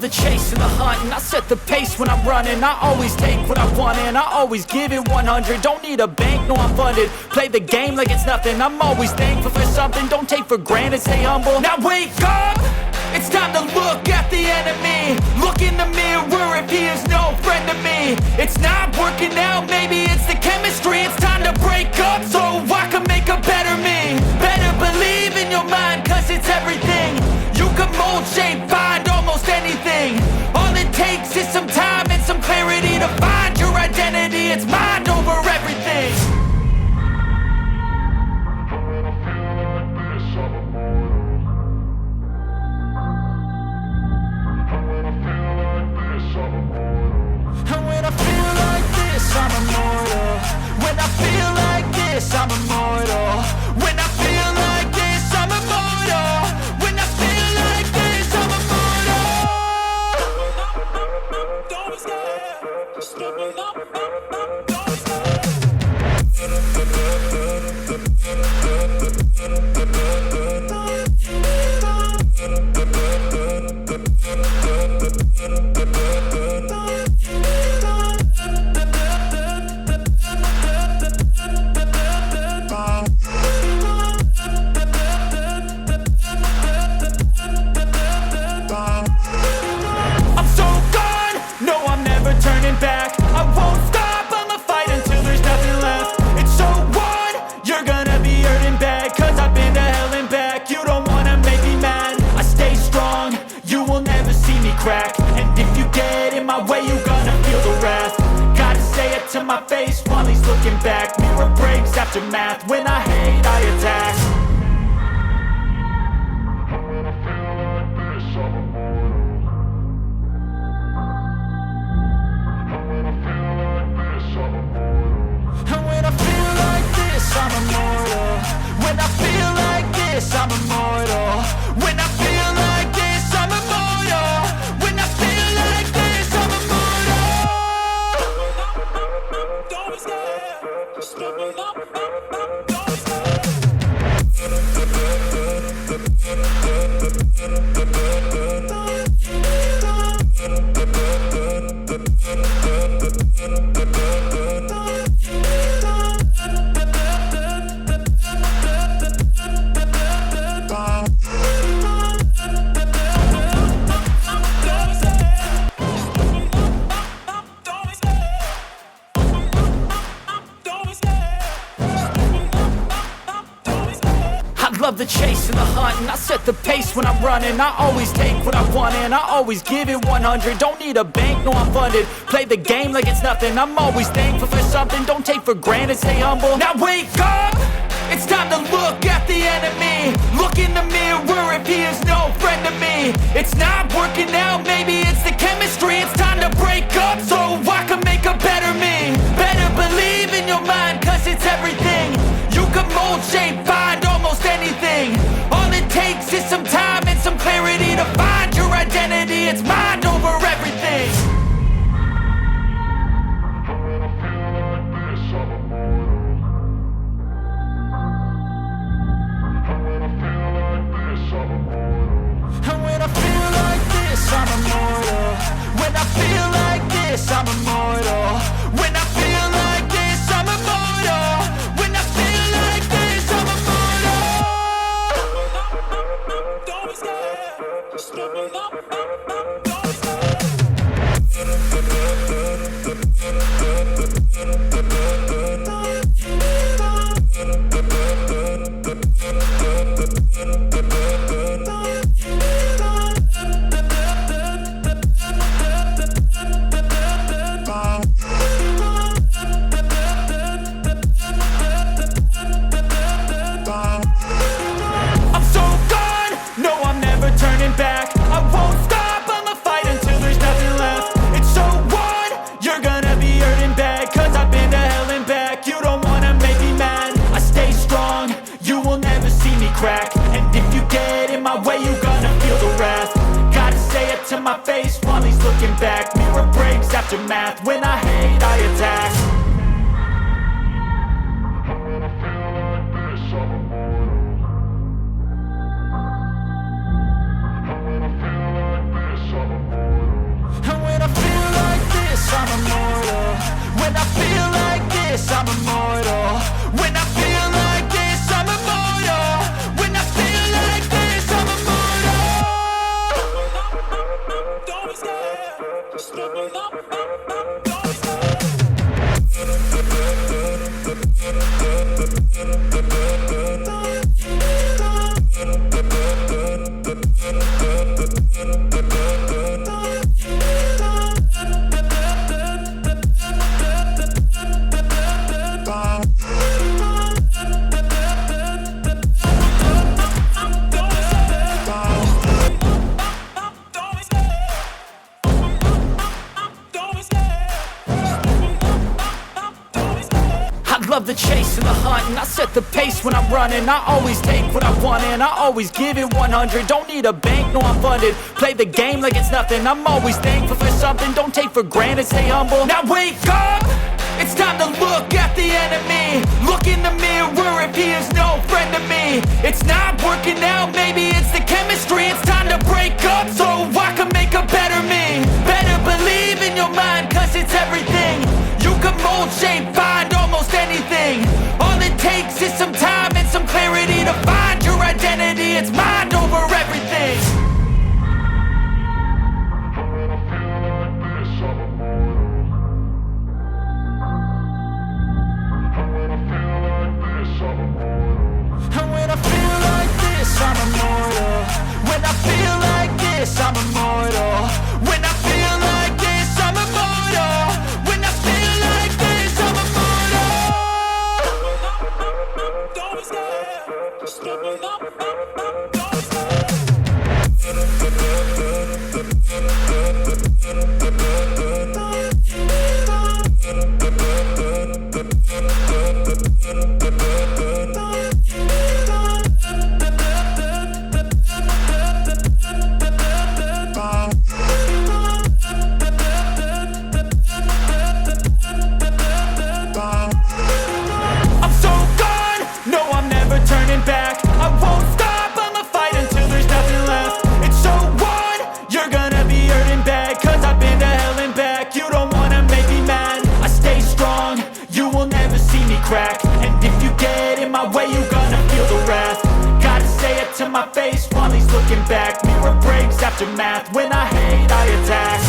the chase and the hunt, and I set the pace when I'm running. I always take what I want and I always give it 100. Don't need a bank, no I'm funded. Play the game like it's nothing. I'm always thankful for something. Don't take for granted, stay humble. Now wake up! It's time to look at the enemy. Look in the mirror if he is no friend to me. It's not working out, maybe it's the chemistry. It's time to break up so I can make a better me. Better believe in your mind, cause it's everything. You can mold, shape, find almost anything. All it takes is some time and some clarity to find your identity. It's mind over everything. And when I feel like this, I'm immortal. When I feel like this, I'm immortal. When I feel like this, I'm immortal. When I feel like this, I'm immortal. Don't be scared. Just give me up. Don't be scared. Turning back, I won't stop, I'ma fight until there's nothing left. It's so on, you're gonna be hurting bad, cause I've been to hell and back. You don't wanna make me mad, I stay strong, you will never see me crack. And if you get in my way, you're gonna feel the wrath. Gotta say it to my face while he's looking back. Mirror breaks after math, when I hate, I attack. I'm immortal. When I feel like this, I'm immortal. When I feel like this, I'm immortal. When I feel like this, I'm immortal. Don't be scared. Just give me up. Don't be scared. Love the chase and the hunt, and I set the pace when I'm running. I always take what I want and I always give it 100. Don't need a bank, no I'm funded. Play the game like it's nothing. I'm always thankful for something. Don't take for granted, stay humble. Now wake up! It's time to look at the enemy. Look in the mirror if he is no friend to me. It's not working out, maybe it's the chemistry. It's time to break up so I can make a better me. Better believe in your mind, cause it's everything. You can mold, shape, find almost anything. All it takes is some time and some clarity to find your identity. It's mind over everything. And when I feel like this, I'm immortal. When I feel like this, I'm immortal. When I feel like this, I'm immortal. When I feel like this, I'm immortal. Don't be scared. Just give me up. Don't be scared. Turning back, I won't stop, I'ma fight until there's nothing left. It's so on, you're gonna be hurting bad, cause I've been to hell and back. You don't wanna make me mad, I stay strong, you will never see me crack. And if you get in my way, you're gonna feel the wrath. Gotta say it to my face while he's looking back. Mirror breaks after math, when I hate, I attack. I'm immortal. this, I'm immortal. When I feel like this, I'm immortal. When I feel like this, I'm immortal. Don't be scared. Just level up. Don't be scared. Love the chase and the hunt, and I set the pace when I'm running. I always take what I want and I always give it 100. Don't need a bank, no I'm funded. Play the game like it's nothing. I'm always thankful for something. Don't take for granted, stay humble. Now wake up! It's time to look at the enemy. Look in the mirror if he is no friend to me. It's not working out, maybe it's the chemistry. It's time to break up so I can make a better me. Better believe in your mind, cause it's everything. You can mold, shape, find almost anything. All it takes is some time and some clarity to find your identity. It's mind over everything. And when I feel like this, I'm immortal. When I feel like this, I'm immortal. When I feel like this, I'm immortal. When I feel like this, I'm immortal. Don't be scared. Just level up. Don't be scared. Turning back, I won't stop, I'ma fight until there's nothing left. It's so what? You're gonna be hurting bad, cause I've been to hell and back. You don't wanna make me mad, I stay strong, you will never see me crack. And if you get in my way, you're gonna feel the wrath. Gotta say it to my face while he's looking back. Mirror breaks after math, when I hate I attack.